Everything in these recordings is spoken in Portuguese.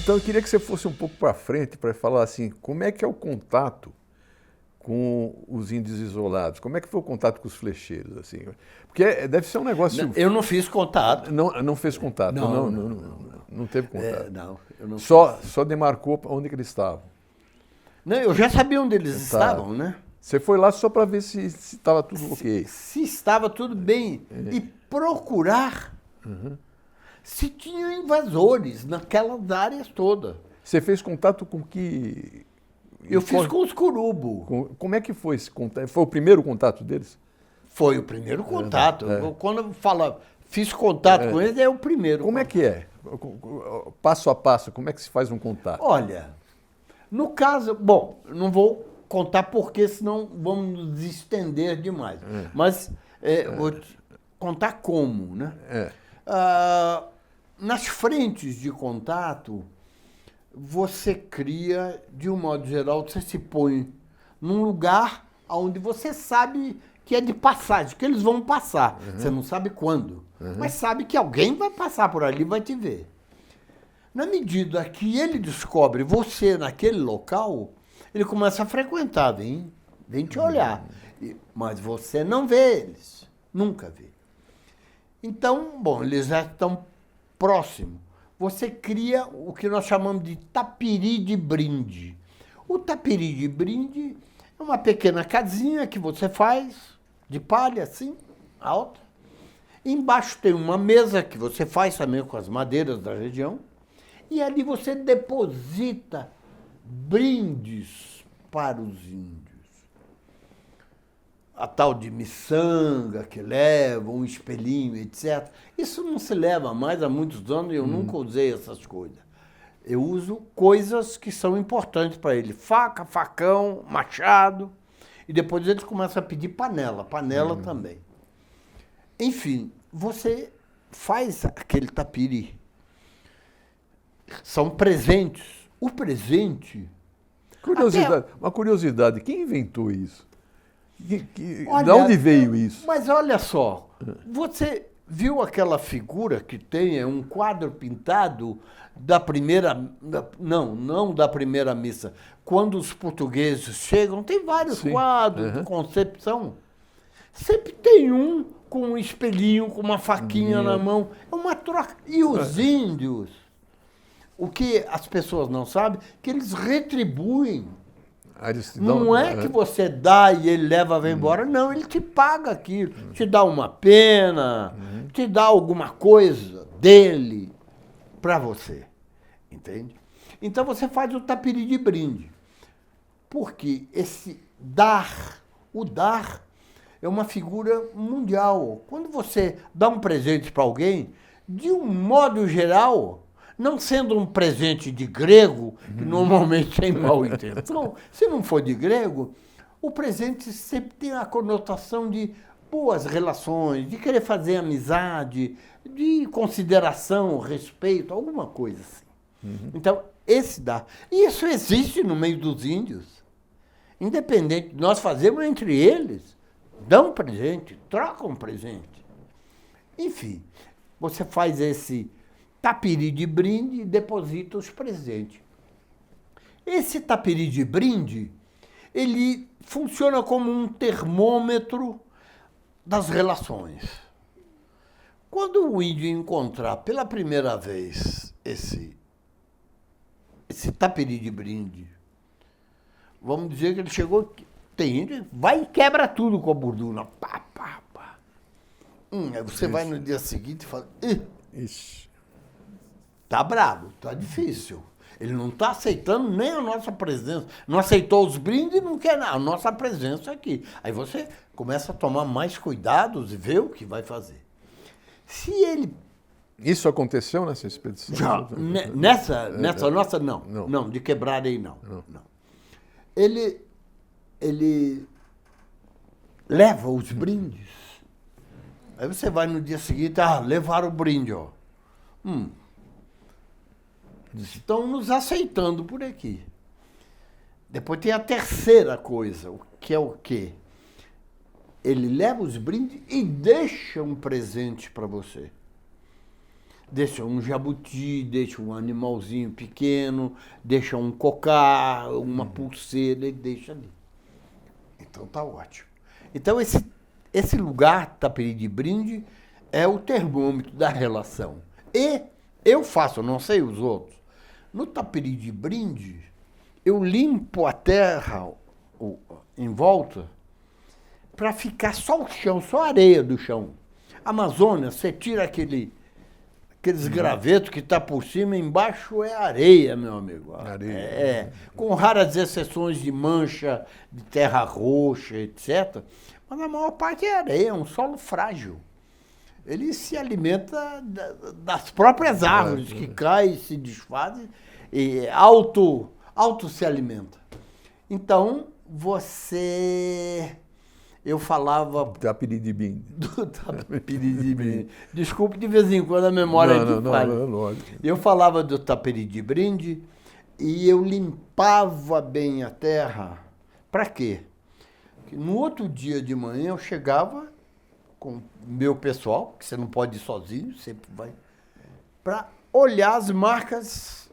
Então eu queria que você fosse um pouco para frente para falar assim, como é que é o contato com os índios isolados? Como é que foi o contato com os flecheiros? Assim? Porque deve ser um negócio... Eu não fiz contato. Não fez contato, não teve contato. Não, eu não Só demarcou onde que eles estavam. Não, eu já sabia onde eles estavam, né? Você foi lá só para ver se estava tudo ok. Se estava tudo bem. E procurar se tinham invasores naquelas áreas todas. Você fez contato com que... Eu fiz com os curubo. Como é que foi esse contato? Foi o primeiro contato deles? Foi o primeiro contato. Quando eu falo, fiz contato com eles, é o primeiro. Como é que é? Passo a passo, como é que se faz um contato? Olha, no caso... Bom, não vou contar porque senão vamos nos estender demais. Mas vou te contar como, né? Nas frentes de contato, você cria, de um modo geral, você se põe num lugar onde você sabe que é de passagem, que eles vão passar. Você não sabe quando, mas sabe que alguém vai passar por ali e vai te ver. Na medida que ele descobre você naquele local, ele começa a frequentar, vem te olhar. Mas você não vê eles, nunca vê. Então, bom, eles já estão próximos. Você cria o que nós chamamos de tapiri de brinde. O tapiri de brinde é uma pequena casinha que você faz, de palha assim, alta. Embaixo tem uma mesa que você faz também com as madeiras da região. E ali você deposita brindes para os índios. A tal de miçanga que leva, um espelhinho, etc. Isso não se leva mais há muitos anos e eu nunca usei essas coisas. Eu uso coisas que são importantes para ele. Faca, facão, machado. E depois eles começam a pedir panela também. Enfim, você faz aquele tapiri. São presentes. O presente... Uma curiosidade, quem inventou isso? De onde veio isso? Mas olha só, você viu aquela figura que tem, é um quadro pintado da primeira... Não da primeira missa. Quando os portugueses chegam, tem vários quadros de concepção. Sempre tem um com um espelhinho, com uma faquinha na mão. É uma troca. E os índios, o que as pessoas não sabem, que eles retribuem. Não é que você dá e ele leva e vai embora. Não, ele te paga aquilo. Te dá uma pena, te dá alguma coisa dele para você. Entende? Então você faz o tapiri de brinde. Porque esse o dar é uma figura mundial. Quando você dá um presente para alguém, de um modo geral... Não sendo um presente de grego, que normalmente tem mal intenção, se não for de grego, o presente sempre tem a conotação de boas relações, de querer fazer amizade, de consideração, respeito, alguma coisa assim. Então, esse dá. E isso existe no meio dos índios. Independente, nós fazemos entre eles, dão presente, trocam presente. Enfim, você faz esse tapiri de brinde e deposita os presentes. Esse tapiri de brinde, ele funciona como um termômetro das relações. Quando o índio encontrar pela primeira vez esse tapiri de brinde, vamos dizer que ele chegou, tem índio, vai e quebra tudo com a burduna. Pá, pá, pá. Aí você vai no dia seguinte e fala... Ixi. Tá bravo, tá difícil. Ele não está aceitando nem a nossa presença. Não aceitou os brindes e não quer a nossa presença aqui. Aí você começa a tomar mais cuidados e ver o que vai fazer. Se ele... Isso aconteceu nessa expedição? Já, nessa nossa, não. Não, de Quebrada não. Ele leva os brindes. Aí você vai no dia seguinte, levaram o brinde, ó. Estão nos aceitando por aqui. Depois tem a terceira coisa, que é o quê? Ele leva os brindes e deixa um presente para você. Deixa um jabuti, deixa um animalzinho pequeno, deixa um cocá, uma pulseira, ele deixa ali. Então tá ótimo. Então esse lugar, Taperi de Brinde, é o termômetro da relação. E eu faço, não sei os outros, no Taperi de Brinde, eu limpo a terra em volta para ficar só o chão, só a areia do chão. Amazônia, você tira aqueles gravetos que está por cima, embaixo é areia, meu amigo. Areia. Com raras exceções de mancha, de terra roxa, etc. Mas a maior parte é areia, é um solo frágil. Ele se alimenta das próprias árvores que caem, se desfazem, e auto se alimenta. Então, eu falava... Taperi de Brinde. Do Taperi de Brinde. Desculpe, de vez em quando a memória falha. Não, lógico. Eu falava do Taperi de Brinde e eu limpava bem a terra. Para quê? Porque no outro dia de manhã eu chegava com o meu pessoal, que você não pode ir sozinho, sempre vai, para olhar as marcas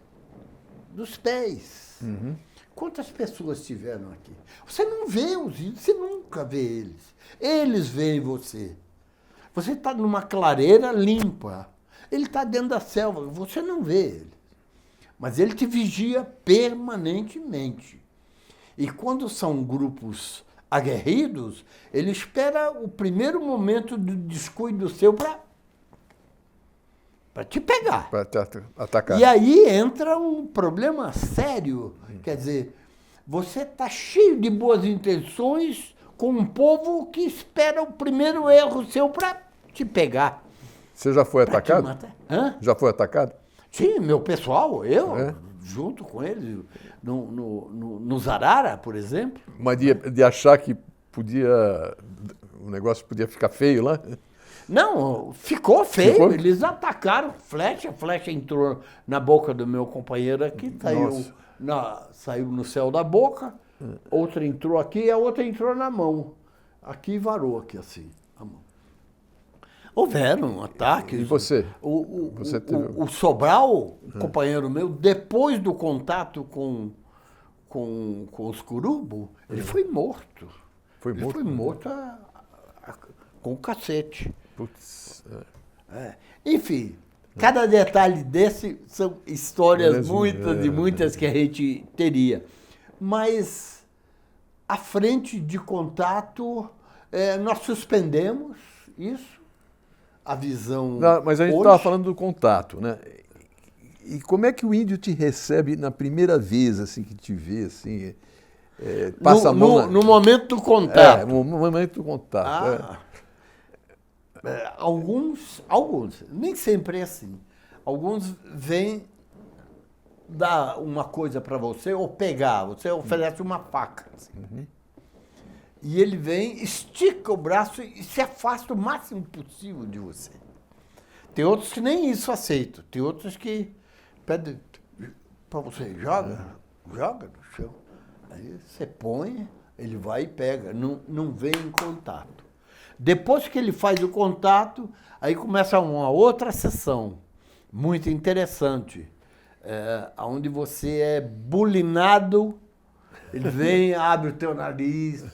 dos pés. Uhum. Quantas pessoas tiveram aqui? Você não vê os índios, você nunca vê eles. Eles veem você. Você está numa clareira limpa. Ele está dentro da selva, você não vê ele. Mas ele te vigia permanentemente. E quando são grupos aguerridos, ele espera o primeiro momento do descuido seu para te pegar. Para te atacar. E aí entra um problema sério. Quer dizer, você está cheio de boas intenções com um povo que espera o primeiro erro seu para te pegar. Você já foi atacado? Hã? Já foi atacado? Sim, meu pessoal, junto com eles, no Zarara, por exemplo. Mas de achar que o negócio podia ficar feio lá? Não, ficou feio. Eles atacaram a flecha entrou na boca do meu companheiro aqui, saiu no céu da boca, outra entrou aqui e a outra entrou na mão. Aqui varou aqui assim, a mão. Houveram ataques. E você? O Sobral, companheiro meu, depois do contato com os Curubo, ele foi morto. Ele foi morto com o cacete. Putz. Enfim, cada detalhe desse são histórias muitas que a gente teria. Mas a frente de contato, nós suspendemos isso, a visão. Não, mas a gente estava falando do contato, né? E como é que o índio te recebe na primeira vez, assim, que te vê, assim, passa a mão... No momento do contato. No momento do contato, Alguns, nem sempre é assim. Alguns vêm dar uma coisa para você ou pegar, você oferece uma faca. Assim. Uhum. E ele vem, estica o braço e se afasta o máximo possível de você. Tem outros que nem isso aceitam. Tem outros que pedem para você, joga no chão. Aí você põe, ele vai e pega, não vem em contato. Depois que ele faz o contato, aí começa uma outra sessão, muito interessante, onde você é bulinado, ele vem, abre o teu nariz,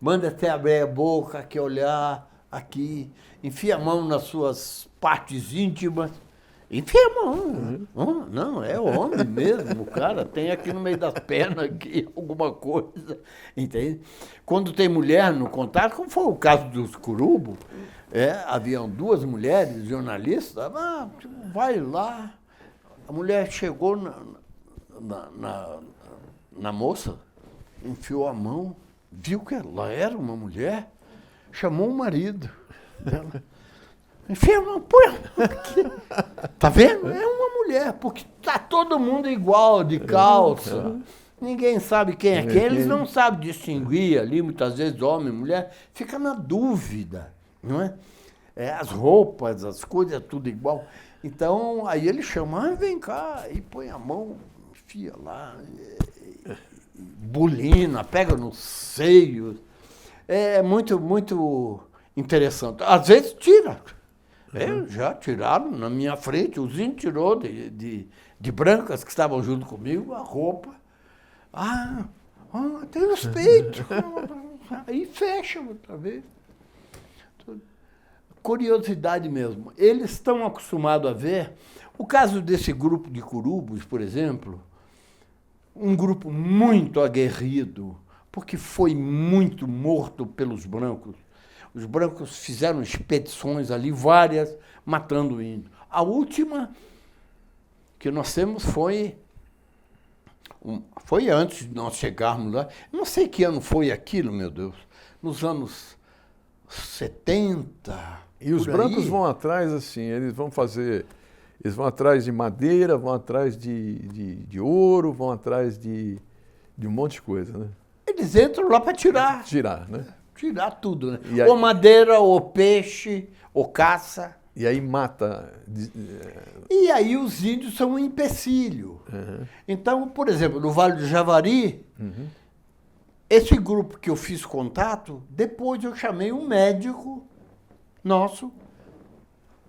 manda até abrir a boca, quer olhar aqui, enfia a mão nas suas partes íntimas, enfia a mão. Não, é homem mesmo, o cara tem aqui no meio das pernas aqui alguma coisa, entende? Quando tem mulher no contato, como foi o caso dos Curubo, haviam duas mulheres jornalistas, vai lá, a mulher chegou na moça, enfiou a mão, viu que ela era uma mulher, chamou o marido dela. Enfia a mão, põe a mão aqui. Tá vendo? É uma mulher, porque tá todo mundo igual, de calça. Ninguém sabe quem é quem, eles não sabem distinguir ali, muitas vezes, homem, mulher, fica na dúvida, não é? As roupas, as coisas, tudo igual. Então, aí ele chama, vem cá, e põe a mão, enfia lá, bulina, pega nos seios. É muito, muito interessante. Às vezes tira. Já tiraram na minha frente, o índios tirou de brancas que estavam junto comigo a roupa. Tem os peitos. Aí fecha outra vez. Curiosidade mesmo. Eles estão acostumados a ver. O caso desse grupo de curubos, por exemplo, um grupo muito aguerrido, porque foi muito morto pelos brancos. Os brancos fizeram expedições ali, várias, matando o índio. A última que nós temos foi antes de nós chegarmos lá. Não sei que ano foi aquilo, meu Deus. Nos anos 70. E os brancos vão atrás, assim, eles vão atrás de madeira, vão atrás de ouro, vão atrás de um monte de coisa, né? Eles entram lá para tirar. Tirar, né? Tirar tudo, né? Ou madeira, ou peixe, ou caça. E aí mata. E aí os índios são um empecilho. Então, por exemplo, no Vale do Javari, esse grupo que eu fiz contato, depois eu chamei um médico nosso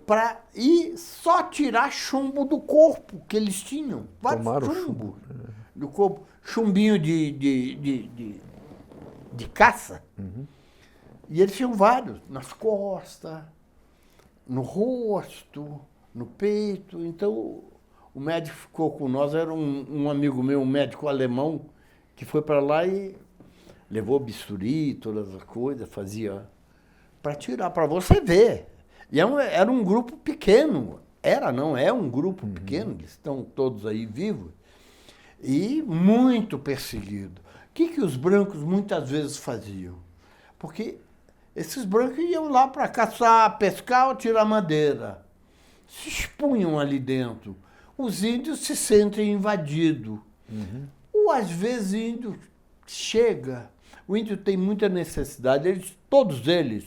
para ir só tirar chumbo do corpo que eles tinham. Tomaram chumbo do corpo. Chumbinho de caça. E eles tinham vários, nas costas, no rosto, no peito. Então, o médico ficou com nós, era um amigo meu, um médico alemão, que foi para lá e levou bisturi, todas as coisas, fazia para tirar, para você ver. E era um grupo pequeno. É um grupo pequeno, eles estão todos aí vivos. E muito perseguido. O que os brancos muitas vezes faziam? Porque esses brancos iam lá para caçar, pescar ou tirar madeira. Se expunham ali dentro. Os índios se sentem invadidos. Ou às vezes o índio chega, o índio tem muita necessidade, todos eles,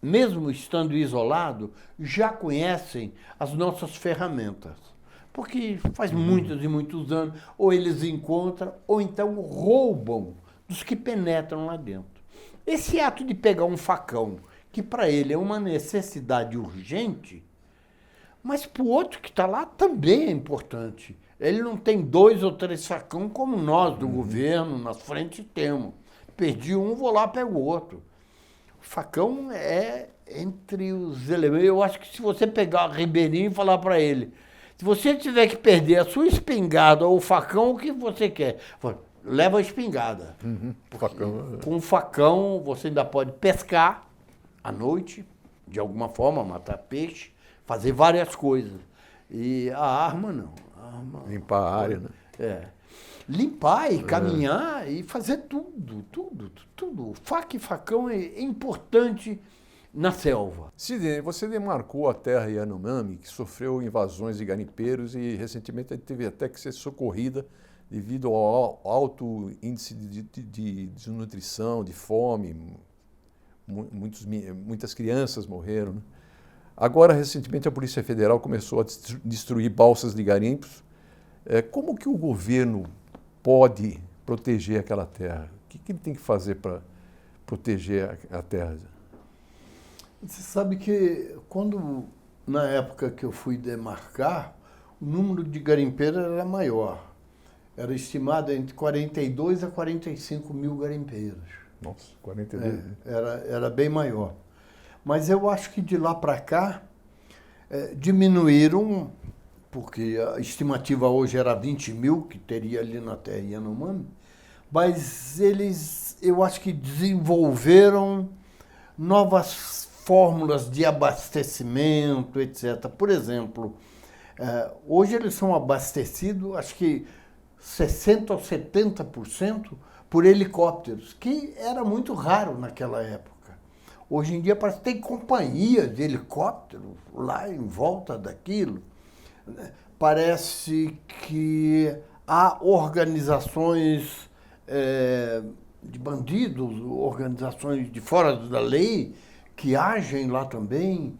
mesmo estando isolado, já conhecem as nossas ferramentas. Porque faz muitos e muitos anos, ou eles encontram, ou então roubam dos que penetram lá dentro. Esse ato de pegar um facão, que para ele é uma necessidade urgente, mas para o outro que está lá também é importante. Ele não tem 2 ou 3 facões como nós do governo, na frente temos. Perdi um, vou lá, pego o outro. O facão é entre os elementos. Eu acho que se você pegar o Ribeirinho e falar para ele, se você tiver que perder a sua espingarda ou o facão, o que você quer? Leva a espingarda. Com o facão você ainda pode pescar à noite, de alguma forma, matar peixe, fazer várias coisas. E a arma não. Limpar a área, né? Limpar e caminhar e fazer tudo. Faca e facão é importante na selva. Sidney, você demarcou a terra Yanomami, que sofreu invasões de garimpeiros e recentemente teve até que ser socorrida devido ao alto índice de desnutrição, de fome. Muitas crianças morreram, né? Agora, recentemente, a Polícia Federal começou a destruir balsas de garimpos. Como que o governo pode proteger aquela terra? O que ele tem que fazer para proteger a terra? Você sabe que na época que eu fui demarcar, o número de garimpeiros era maior. Era estimado entre 42 a 45 mil garimpeiros. Nossa, 42. Era bem maior. Mas eu acho que de lá para cá diminuíram, porque a estimativa hoje era 20 mil que teria ali na terra Yanomami, mas eu acho que desenvolveram novas fórmulas de abastecimento, etc. Por exemplo, hoje eles são abastecidos, acho que 60% ou 70% por helicópteros, que era muito raro naquela época. Hoje em dia parece que tem companhias de helicóptero lá em volta daquilo. Parece que há organizações de bandidos, organizações de fora da lei, que agem lá também.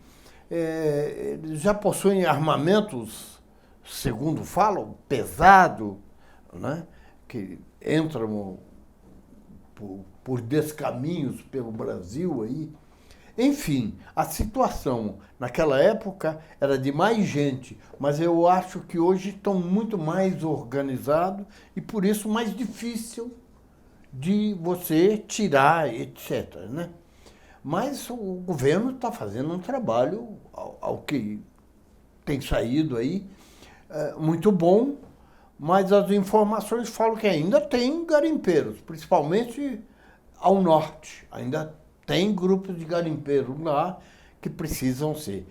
Eles já possuem armamentos, segundo falam, pesado, né? Que entram por descaminhos pelo Brasil aí. Enfim, a situação naquela época era de mais gente, mas eu acho que hoje estão muito mais organizados e por isso mais difícil de você tirar, etc. Né? Mas o governo está fazendo um trabalho, ao que tem saído aí, muito bom, mas as informações falam que ainda tem garimpeiros, principalmente ao norte. Ainda tem grupos de garimpeiros lá que precisam ser.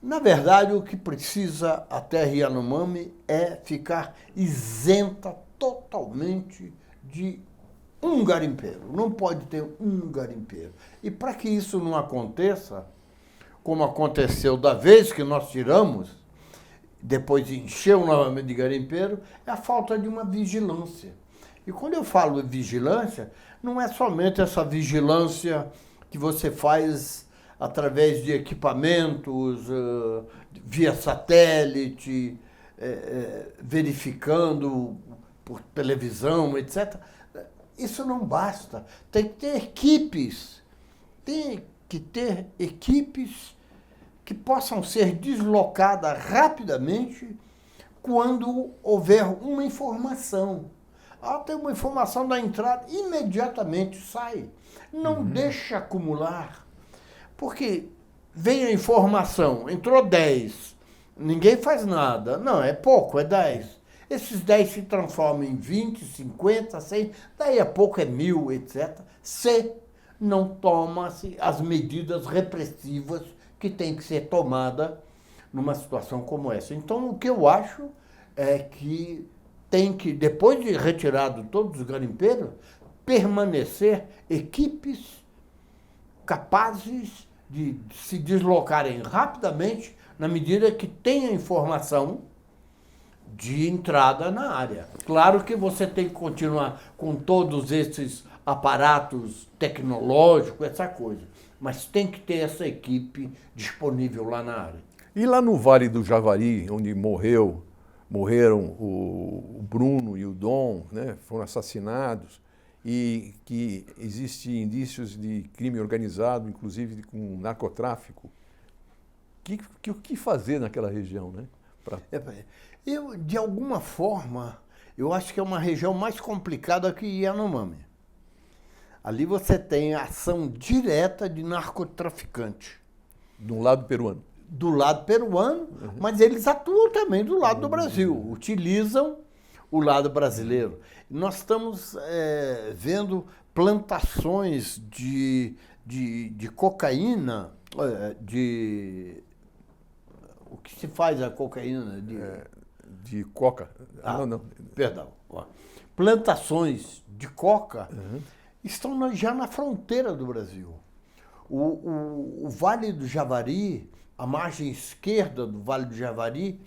Na verdade, o que precisa a terra Yanomami é ficar isenta totalmente de um garimpeiro. Não pode ter um garimpeiro. E para que isso não aconteça, como aconteceu da vez que nós tiramos, depois encheu novamente de garimpeiro, é a falta de uma vigilância. E quando eu falo vigilância, não é somente essa vigilância que você faz através de equipamentos, via satélite, verificando por televisão, etc. Isso não basta. Tem que ter equipes. Tem que ter equipes que possam ser deslocadas rapidamente quando houver uma informação. Tem uma informação da entrada, imediatamente sai. Não deixa acumular. Porque vem a informação, entrou 10, ninguém faz nada. Não, é pouco, é 10. Esses 10 se transformam em 20, 50, 100, daí a pouco é 1000, etc. Se não toma-se as medidas repressivas que tem que ser tomada numa situação como essa. Então, o que eu acho é que tem que, depois de retirado todos os garimpeiros, permanecer equipes capazes de se deslocarem rapidamente na medida que tenha informação de entrada na área. Claro que você tem que continuar com todos esses aparatos tecnológicos, essa coisa, mas tem que ter essa equipe disponível lá na área. E lá no Vale do Javari, onde morreram o Bruno e o Dom, né, foram assassinados, e que existem indícios de crime organizado, inclusive com narcotráfico, o que fazer naquela região, né? Eu, de alguma forma, eu acho que é uma região mais complicada que Yanomami. Ali você tem a ação direta de narcotraficante. Do lado peruano. Do lado peruano, mas eles atuam também do lado do Brasil, utilizam o lado brasileiro. Nós estamos vendo plantações de cocaína, o que se faz a cocaína? De coca. Não. Perdão. Plantações de coca estão já na fronteira do Brasil. O Vale do Javari, a margem esquerda do Vale do Javari,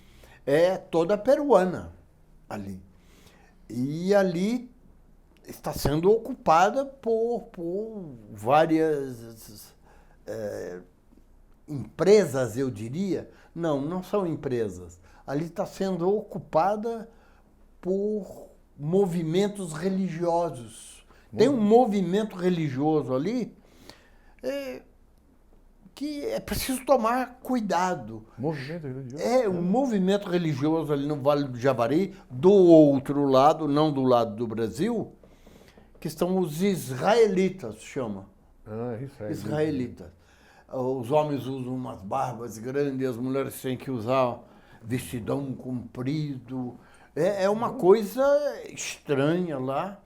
é toda peruana ali. E ali está sendo ocupada por várias empresas, eu diria. Não são empresas. Ali está sendo ocupada por movimentos religiosos. Tem um movimento religioso ali que é preciso tomar cuidado. Movimento religioso? Um movimento religioso ali no Vale do Javari, do outro lado, não do lado do Brasil, que estão os israelitas, chama. Israelitas. Os homens usam umas barbas grandes, as mulheres têm que usar vestidão comprido. É uma coisa estranha lá.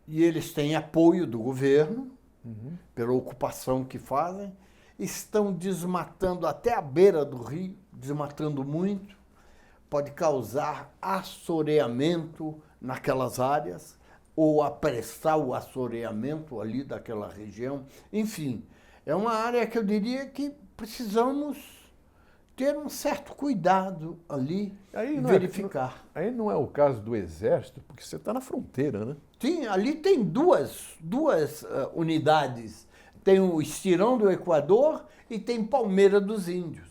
E eles têm apoio do governo, pela ocupação que fazem. Estão desmatando até a beira do rio, desmatando muito. Pode causar assoreamento naquelas áreas, ou apressar o assoreamento ali daquela região. Enfim, é uma área que eu diria que precisamos ter um certo cuidado ali e verificar. Aí não é o caso do Exército, porque você está na fronteira, né? Sim, ali tem duas unidades. Tem o Estirão do Equador e tem Palmeira dos Índios.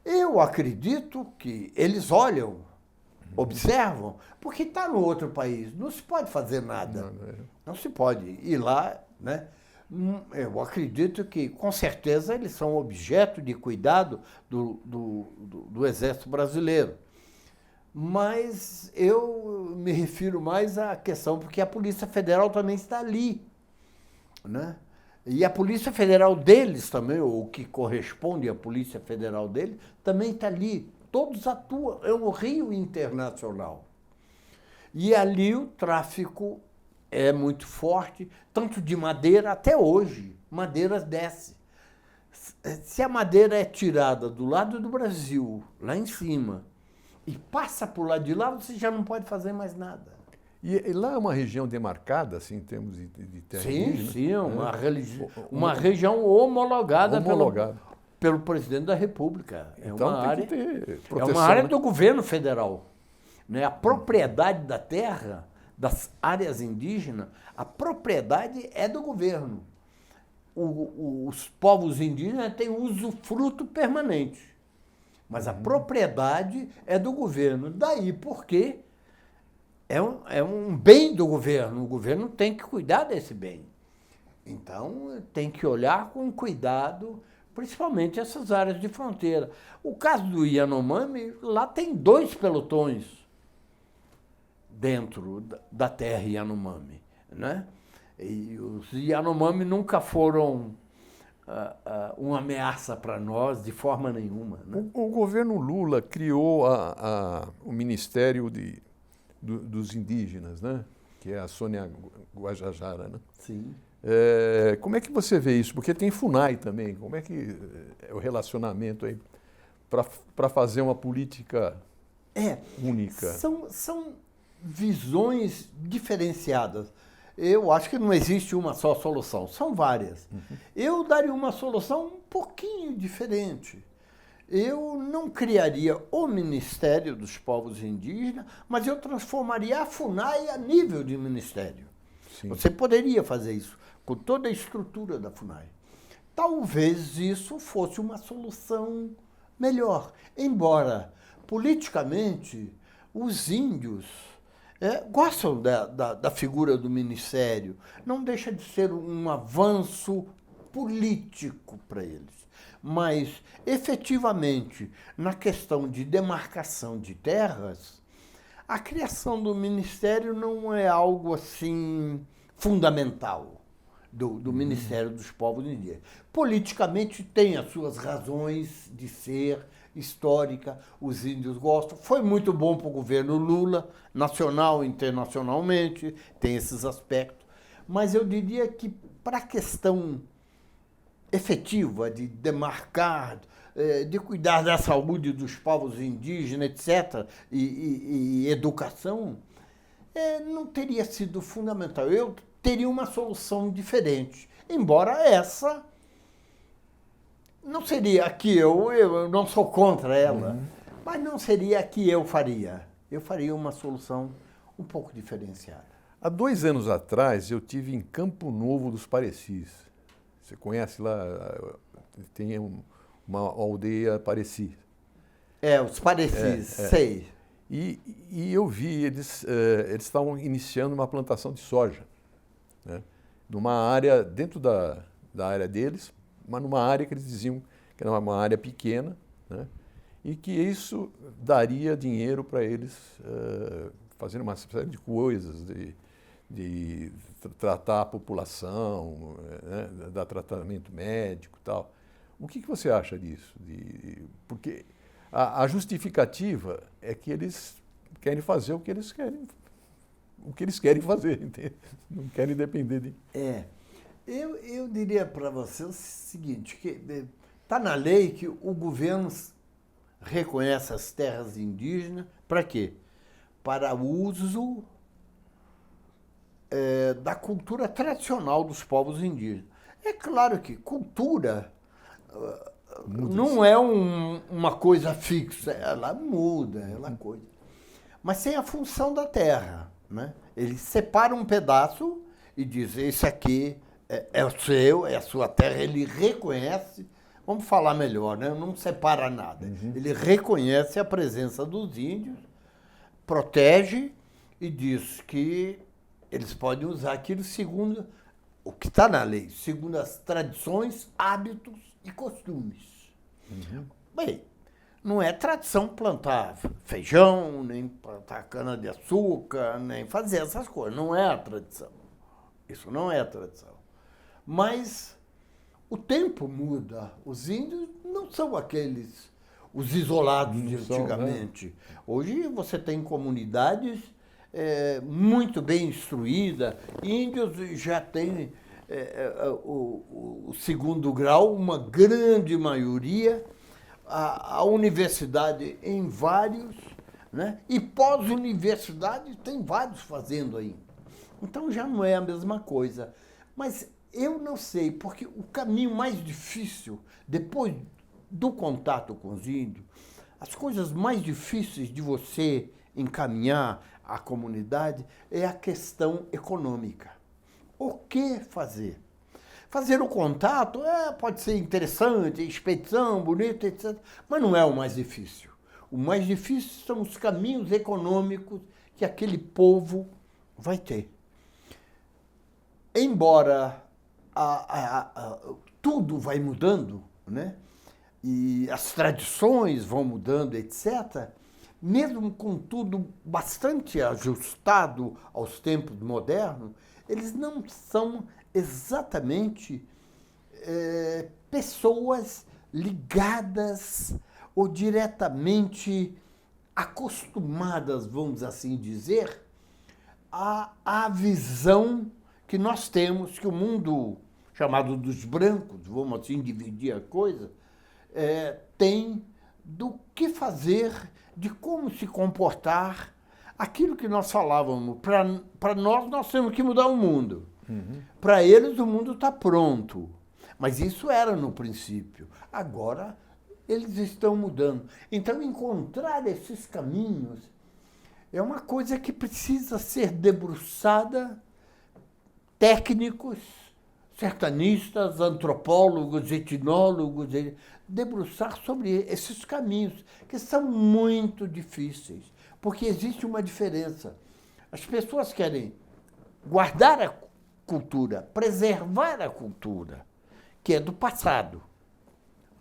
Eu acredito que eles olham, observam, porque está no outro país. Não se pode fazer nada. Não se pode ir lá, né? Eu acredito que, com certeza, eles são objeto de cuidado do Exército Brasileiro. Mas eu me refiro mais à questão, porque a Polícia Federal também está ali, né? E a Polícia Federal deles também, ou o que corresponde à Polícia Federal deles, também está ali. Todos atuam, é um rio internacional. E ali o tráfico é muito forte, tanto de madeira até hoje. Madeira desce. Se a madeira é tirada do lado do Brasil, lá em cima, e passa por lá de lá, você já não pode fazer mais nada. E lá é uma região demarcada, assim, em termos de terra indígena? Sim, uma região homologada homologada pelo presidente da República. Então tem que ter proteção, é uma área, né? do governo federal. Né? A propriedade da terra, das áreas indígenas, a propriedade é do governo. Os povos indígenas têm usufruto permanente, mas a propriedade é do governo. Daí porque é um bem do governo, o governo tem que cuidar desse bem. Então, tem que olhar com cuidado, principalmente essas áreas de fronteira. O caso do Yanomami, lá tem 2 pelotões dentro da terra Yanomami, né? E os Yanomami nunca foram uma ameaça para nós de forma nenhuma. Né? O governo Lula criou o Ministério dos Indígenas, né? Que é a Sônia Guajajara, né? Sim. Como é que você vê isso? Porque tem FUNAI também. Como é que é o relacionamento aí para fazer uma política única? São visões diferenciadas. Eu acho que não existe uma só solução, são várias. Eu daria uma solução um pouquinho diferente. Eu não criaria o Ministério dos Povos Indígenas, mas eu transformaria a FUNAI a nível de ministério. Sim. Você poderia fazer isso com toda a estrutura da FUNAI. Talvez isso fosse uma solução melhor, embora politicamente os índios gostam da figura do ministério. Não deixa de ser um avanço político para eles. Mas, efetivamente, na questão de demarcação de terras, a criação do ministério não é algo assim fundamental do Ministério dos Povos Indígenas. Politicamente tem as suas razões de ser, histórica, os índios gostam. Foi muito bom para o governo Lula, nacional e internacionalmente, tem esses aspectos. Mas eu diria que para a questão efetiva de demarcar, de cuidar da saúde dos povos indígenas, etc., e educação, não teria sido fundamental. Eu teria uma solução diferente, embora essa não seria a que eu não sou contra ela, mas não seria a que eu faria. Eu faria uma solução um pouco diferenciada. Há 2 anos atrás, eu tive em Campo Novo dos Parecis. Você conhece lá? Tem uma aldeia Pareci. Os Parecis, sei. E eu vi, eles estavam iniciando uma plantação de soja, né? Numa área, dentro da área deles, mas numa área que eles diziam que era uma área pequena, né? E que isso daria dinheiro para eles fazerem uma série de coisas, de tratar a população, né? Dar tratamento médico e tal. O que você acha disso? Porque a justificativa é que eles querem fazer o que eles querem fazer, entende? Não querem depender de... Eu diria para você o seguinte, que está na lei que o governo reconhece as terras indígenas para quê? Para o uso da cultura tradicional dos povos indígenas. É claro que cultura não é uma coisa fixa, ela muda, ela coisa. Mas tem a função da terra, né? Ele separa um pedaço e diz, esse aqui é o seu, é a sua terra, ele reconhece, vamos falar melhor, né? Não separa nada. Ele reconhece a presença dos índios, protege e diz que eles podem usar aquilo segundo o que está na lei, segundo as tradições, hábitos e costumes. Bem, não é tradição plantar feijão, nem plantar cana-de-açúcar, nem fazer essas coisas. Não é a tradição. Isso não é a tradição. Mas o tempo muda. Os índios não são aqueles, os isolados de antigamente. Hoje você tem comunidades muito bem instruídas. Índios já têm o segundo grau, uma grande maioria. A universidade em vários, né? E pós-universidade tem vários fazendo ainda. Então já não é a mesma coisa. Mas eu não sei, porque o caminho mais difícil, depois do contato com os índios, as coisas mais difíceis de você encaminhar à comunidade é a questão econômica. O que fazer? Fazer o contato pode ser interessante, expedição, bonita, etc., mas não é o mais difícil. O mais difícil são os caminhos econômicos que aquele povo vai ter. Embora tudo vai mudando, né? E as tradições vão mudando, etc., mesmo com tudo bastante ajustado aos tempos modernos, eles não são exatamente pessoas ligadas ou diretamente acostumadas, vamos assim dizer, à visão que nós temos, que o mundo chamado dos brancos, vamos assim dividir a coisa, tem do que fazer, de como se comportar, aquilo que nós falávamos. Para nós temos que mudar o mundo. Para eles, o mundo está pronto. Mas isso era no princípio. Agora, eles estão mudando. Então, encontrar esses caminhos é uma coisa que precisa ser debruçada, técnicos, sertanistas, antropólogos, etnólogos, debruçar sobre esses caminhos, que são muito difíceis, porque existe uma diferença. As pessoas querem guardar a cultura, preservar a cultura, que é do passado,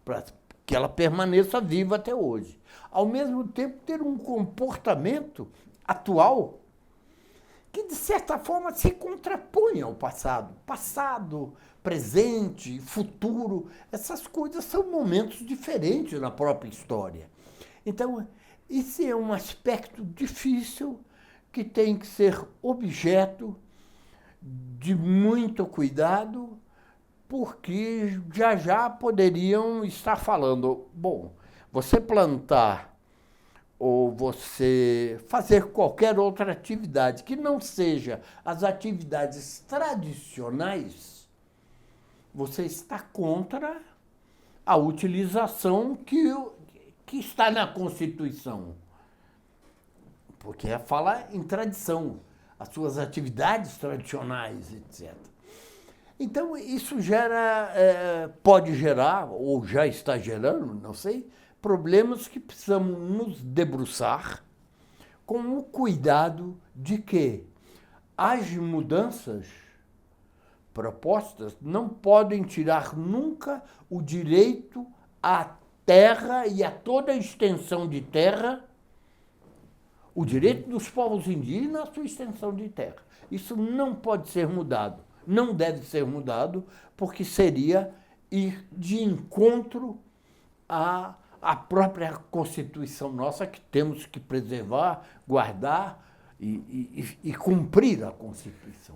para que ela permaneça viva até hoje. Ao mesmo tempo, ter um comportamento atual que, de certa forma, se contrapõe ao passado. Passado, presente, futuro, essas coisas são momentos diferentes na própria história. Então, esse é um aspecto difícil que tem que ser objeto de muito cuidado, porque já poderiam estar falando, bom, você plantar ou você fazer qualquer outra atividade que não seja as atividades tradicionais, você está contra a utilização que está na Constituição. Porque fala em tradição, as suas atividades tradicionais, etc. Então, isso pode gerar, ou já está gerando, não sei, problemas que precisamos nos debruçar com o cuidado de que as mudanças propostas não podem tirar nunca o direito à terra e a toda a extensão de terra, o direito dos povos indígenas à sua extensão de terra. Isso não pode ser mudado, não deve ser mudado, porque seria ir de encontro à própria Constituição nossa, que temos que preservar, guardar e cumprir a Constituição.